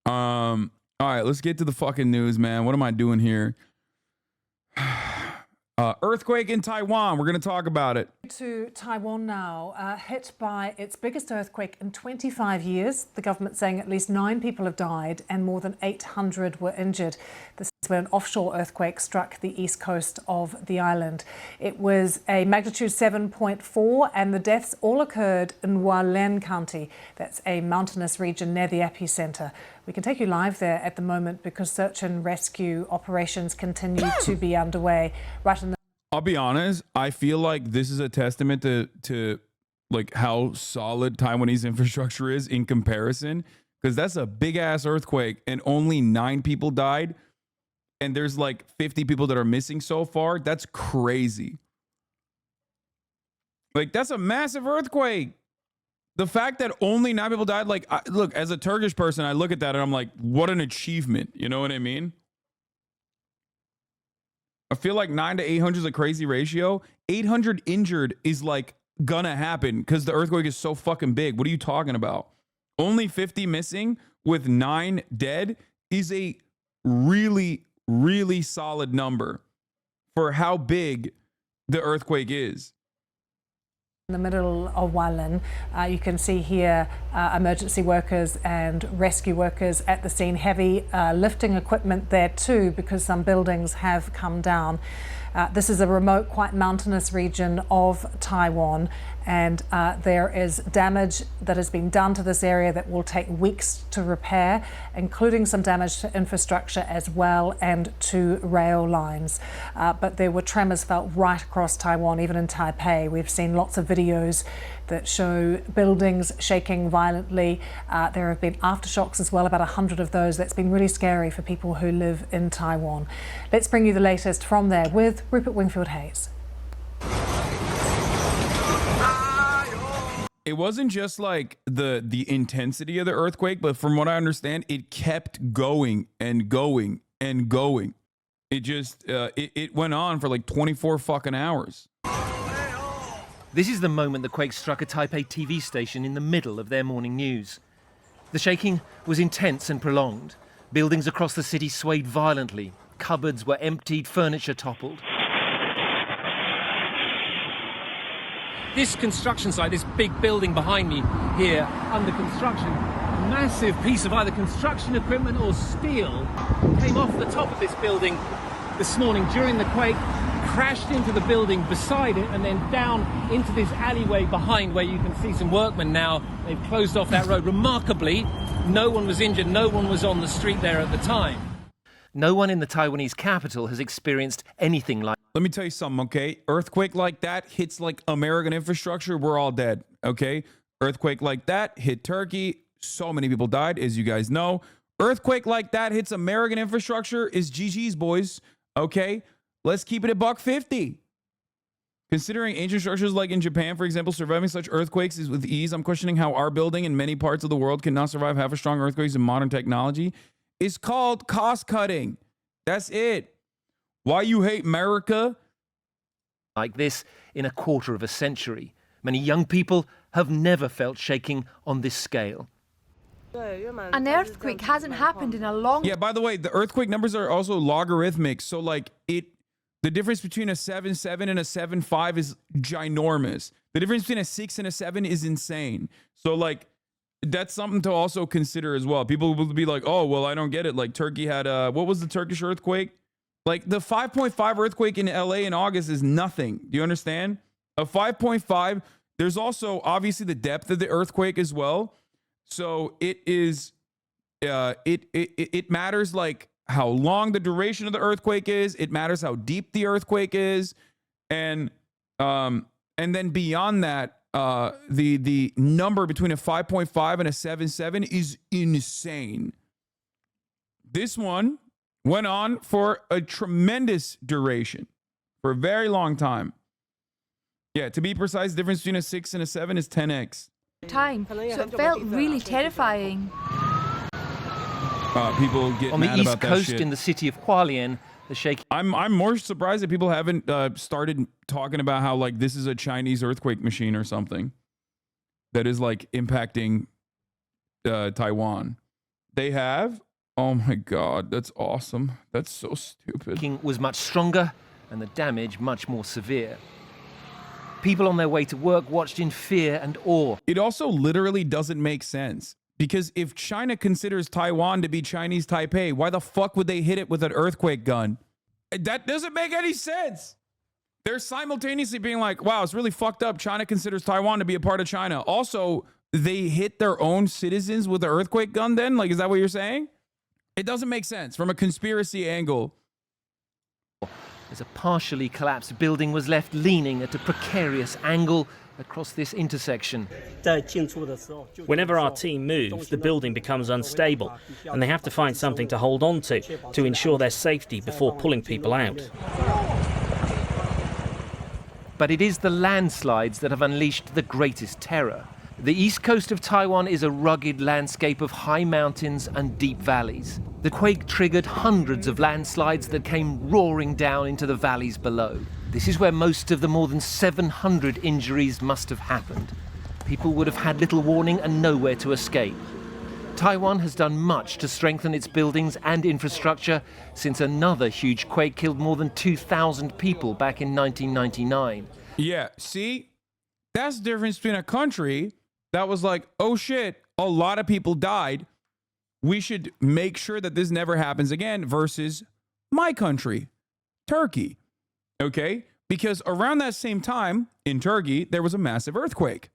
All right, let's get to the fucking news, man. What am I doing here? Earthquake in Taiwan. We're going to talk about it. To Taiwan now, hit by its biggest earthquake in 25 years. The government saying at least 9 people have died and more than 800 were injured. This is when an offshore earthquake struck the east coast of the island. It was a magnitude 7.4 and the deaths all occurred in Hualien County. That's a mountainous region near the epicenter. We can take you live there at the moment because search and rescue operations continue to be underway. Right in the I'll be honest, I feel like this is a testament to like how solid Taiwanese infrastructure is in comparison, because that's a big ass earthquake and only 9 people died and there's like 50 people that are missing so far. That's crazy. Like, that's a massive earthquake. The fact that only 9 people died, like, look, as a Turkish person, I look at that and I'm like, what an achievement. You know what I mean? I feel like 9 to 800 is a crazy ratio. 800 injured is like gonna happen because the earthquake is so fucking big. What are you talking about? Only 50 missing with 9 dead is a really, really solid number for how big the earthquake is. In the middle of Hualien, you can see here emergency workers and rescue workers at the scene. Heavy lifting equipment there too, because some buildings have come down. This is a remote, quite mountainous region of Taiwan, and there is damage that has been done to this area that will take weeks to repair, including some damage to infrastructure as well and to rail lines. But there were tremors felt right across Taiwan, even in Taipei. We've seen lots of videos that show buildings shaking violently. There have been aftershocks as well, about 100 of those. That's been really scary for people who live in Taiwan. Let's bring you the latest from there with Rupert Wingfield-Hayes. It wasn't just like the intensity of the earthquake, but from what I understand, it kept going and going and going. It just it went on for like 24 fucking hours. This is the moment the quake struck a Taipei TV station in the middle of their morning news. The shaking was intense and prolonged. Buildings across the city swayed violently. Cupboards were emptied, furniture toppled. This construction site, this big building behind me here, under construction, a massive piece of either construction equipment or steel came off the top of this building this morning during the quake, crashed into the building beside it and then down into this alleyway behind where you can see some workmen now. They've closed off that road. Remarkably, no one was injured, no one was on the street there at the time. No one in the Taiwanese capital has experienced anything like. Let me tell you something, okay? Earthquake like that hits like American infrastructure, we're all dead, okay? Earthquake like that hit Turkey, so many people died, as you guys know. Earthquake like that hits American infrastructure is GG's, boys, okay? Let's keep it at $1.50. Considering ancient structures like in Japan, for example, surviving such earthquakes is with ease, I'm questioning how our building in many parts of the world cannot survive half as strong earthquakes in modern technology. It's called cost cutting. That's it. Why you hate America? Like this in a quarter of a century. Many young people have never felt shaking on this scale. An earthquake hasn't happened in a long time. Yeah, by the way, the earthquake numbers are also logarithmic. So like the difference between a 7.7 and a 7.5 is ginormous. The difference between a 6 and a 7 is insane. So like that's something to also consider as well. People will be like, oh, well, I don't get it. Like Turkey had what was the Turkish earthquake? Like the 5.5 earthquake in LA in August is nothing. Do you understand? A 5.5, there's also obviously the depth of the earthquake as well. So it is, it matters like how long the duration of the earthquake is. It matters how deep the earthquake is. And then beyond that, the number between a 5.5 and a 7.7 is insane. This one went on for a tremendous duration, for a very long time. Yeah, to be precise, the difference between a 6 and a 7 is 10x. Time, so it felt really terrifying. People get on the mad east about that coast shit. in the city of Hualien, the shaking. I'm more surprised that people haven't started talking about how like this is a Chinese earthquake machine or something that is like impacting Taiwan. They have? Oh my God, that's awesome. That's so stupid. Was much stronger and the damage much more severe. People on their way to work watched in fear and awe. It also literally doesn't make sense. Because if China considers Taiwan to be Chinese Taipei, why the fuck would they hit it with an earthquake gun? That doesn't make any sense. They're simultaneously being like, wow, it's really fucked up. China considers Taiwan to be a part of China. Also, they hit their own citizens with an earthquake gun then? Like, is that what you're saying? It doesn't make sense from a conspiracy angle. As a partially collapsed building was left leaning at a precarious angle across this intersection. Whenever our team moves, the building becomes unstable, and they have to find something to hold on to ensure their safety before pulling people out. But it is the landslides that have unleashed the greatest terror. The east coast of Taiwan is a rugged landscape of high mountains and deep valleys. The quake triggered hundreds of landslides that came roaring down into the valleys below. This is where most of the more than 700 injuries must have happened. People would have had little warning and nowhere to escape. Taiwan has done much to strengthen its buildings and infrastructure since another huge quake killed more than 2,000 people back in 1999. Yeah, see? That's the difference between a country that was like, oh shit, a lot of people died. We should make sure that this never happens again versus my country, Turkey. Okay? Because around that same time in Turkey, there was a massive earthquake.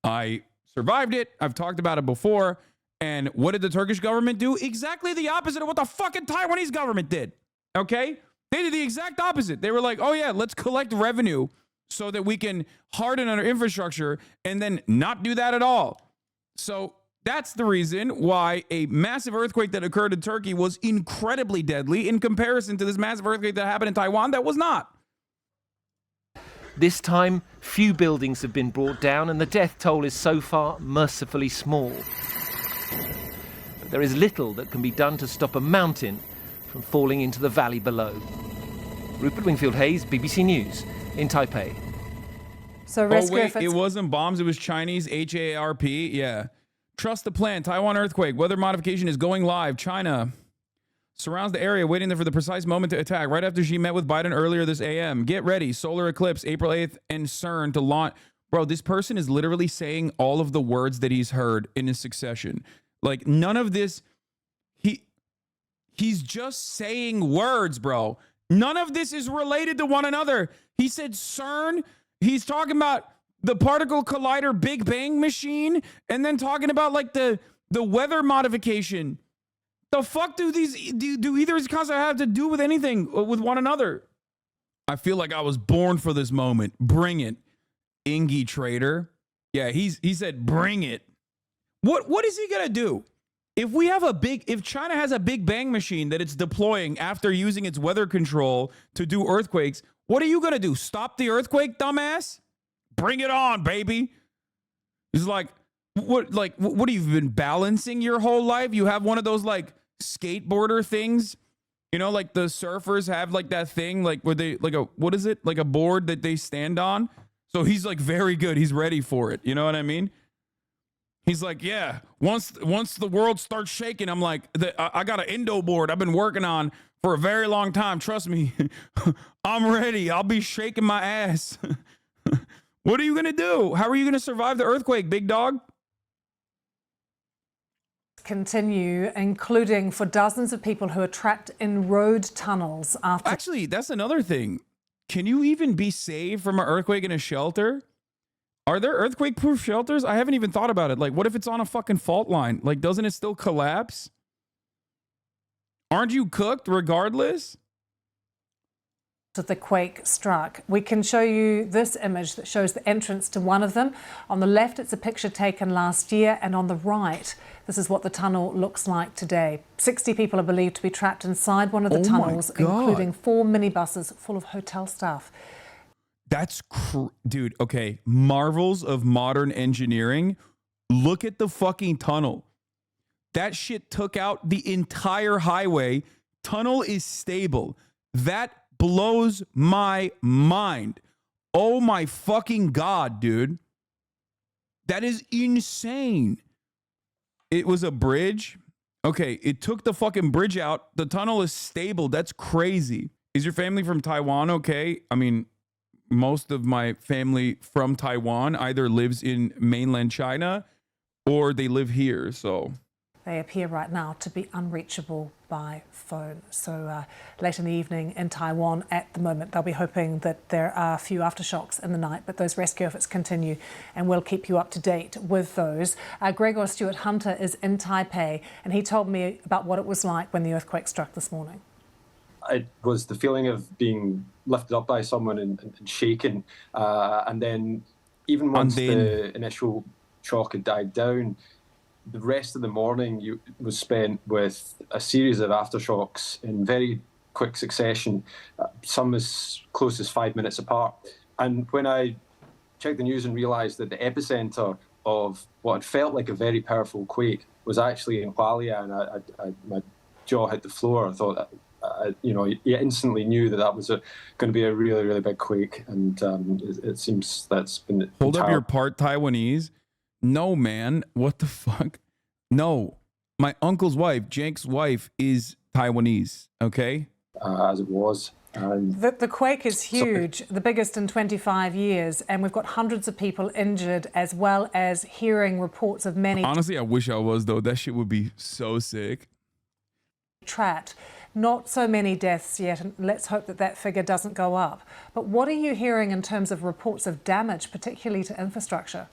I survived it. I've talked about it before. And what did the Turkish government do? Exactly the opposite of what the fucking Taiwanese government did. Okay? They did the exact opposite. They were like, oh yeah, let's collect revenue so that we can harden our infrastructure and then not do that at all. So that's the reason why a massive earthquake that occurred in Turkey was incredibly deadly in comparison to this massive earthquake that happened in Taiwan that was not. This time, few buildings have been brought down and the death toll is so far mercifully small. But there is little that can be done to stop a mountain from falling into the valley below. Rupert Wingfield-Hayes, BBC News, in Taipei. So oh wait, it wasn't bombs, it was Chinese HARP. Yeah. Trust the plan. Taiwan earthquake. Weather modification is going live. China surrounds the area, waiting there for the precise moment to attack. Right after she met with Biden earlier this AM. Get ready. Solar eclipse, April 8th, and CERN to launch. Bro, this person is literally saying all of the words that he's heard in a succession. Like, none of this. He's just saying words, bro. None of this is related to one another. He said CERN. He's talking about the particle collider Big Bang machine, and then talking about like the weather modification. The fuck do either of these concepts have to do with anything with one another? I feel like I was born for this moment. Bring it, Ingy Trader. Yeah, he said bring it. What is he gonna do? If China has a Big Bang machine that it's deploying after using its weather control to do earthquakes, what are you gonna do? Stop the earthquake, dumbass? Bring it on, baby. It's like, what have you been balancing your whole life? You have one of those like skateboarder things, you know, like the surfers have like that thing, like where they like what is it? Like a board that they stand on. So he's like very good. He's ready for it. You know what I mean? He's like, yeah, once the world starts shaking, I'm like, I got an Indo board I've been working on for a very long time. Trust me, I'm ready. I'll be shaking my ass. What are you going to do? How are you going to survive the earthquake, big dog? Continue, including for dozens of people who are trapped in road tunnels after... Actually, that's another thing. Can you even be saved from an earthquake in a shelter? Are there earthquake-proof shelters? I haven't even thought about it. Like, what if it's on a fucking fault line? Like, doesn't it still collapse? Aren't you cooked regardless? The quake struck. We can show you this image that shows the entrance to one of them. On the left, it's a picture taken last year, and on the right, this is what the tunnel looks like today. 60 people are believed to be trapped inside one of the tunnels, including 4 minibuses full of hotel staff. That's dude, okay. Marvels of modern engineering. Look at the fucking tunnel. That shit took out the entire highway. Tunnel is stable. That blows my mind. Oh my fucking God, dude. That is insane. It was a bridge. Okay, it took the fucking bridge out. The tunnel is stable. That's crazy. Is your family from Taiwan? Okay. I mean, most of my family from Taiwan either lives in mainland China or they live here. So they appear right now to be unreachable by phone. So late in the evening in Taiwan at the moment, they'll be hoping that there are a few aftershocks in the night, but those rescue efforts continue and we'll keep you up to date with those. Gregor Stewart Hunter is in Taipei and he told me about what it was like when the earthquake struck this morning. It was the feeling of being lifted up by someone and shaken. And then even once the initial shock had died down, the rest of the morning was spent with a series of aftershocks in very quick succession, some as close as 5 minutes apart. And when I checked the news and realised that the epicenter of what had felt like a very powerful quake was actually in Hualien, my jaw hit the floor. I thought, you instantly knew that was going to be a really, really big quake. And it seems that's been... Hold up, your part Taiwanese? No, man. What the fuck? No. My uncle's wife, Jake's wife, is Taiwanese, okay? As it was. The quake is huge, the biggest in 25 years, and we've got hundreds of people injured as well as hearing reports of many... Honestly, I wish I was, though. That shit would be so sick. ...trapped. Not so many deaths yet, and let's hope that that figure doesn't go up. But what are you hearing in terms of reports of damage, particularly to infrastructure?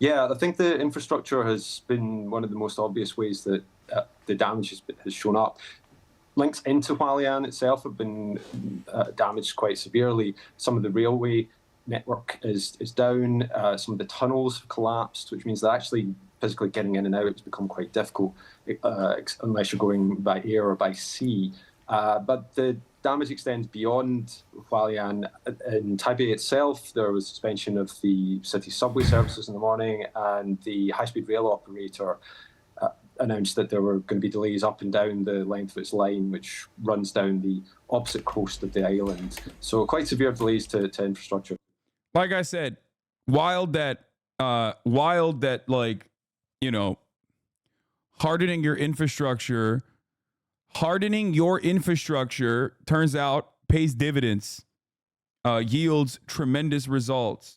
Yeah, I think the infrastructure has been one of the most obvious ways that the damage has shown up. Links into Hualien itself have been damaged quite severely. Some of the railway network is down. Some of the tunnels have collapsed, which means that actually physically getting in and out has become quite difficult unless you're going by air or by sea. But the damage extends beyond Hualien. In Taipei itself, there was suspension of the city subway services in the morning, and the high-speed rail operator announced that there were going to be delays up and down the length of its line, which runs down the opposite coast of the island. So quite severe delays to infrastructure. Like I said, wild that like, you know, hardening your infrastructure turns out pays dividends, yields tremendous results.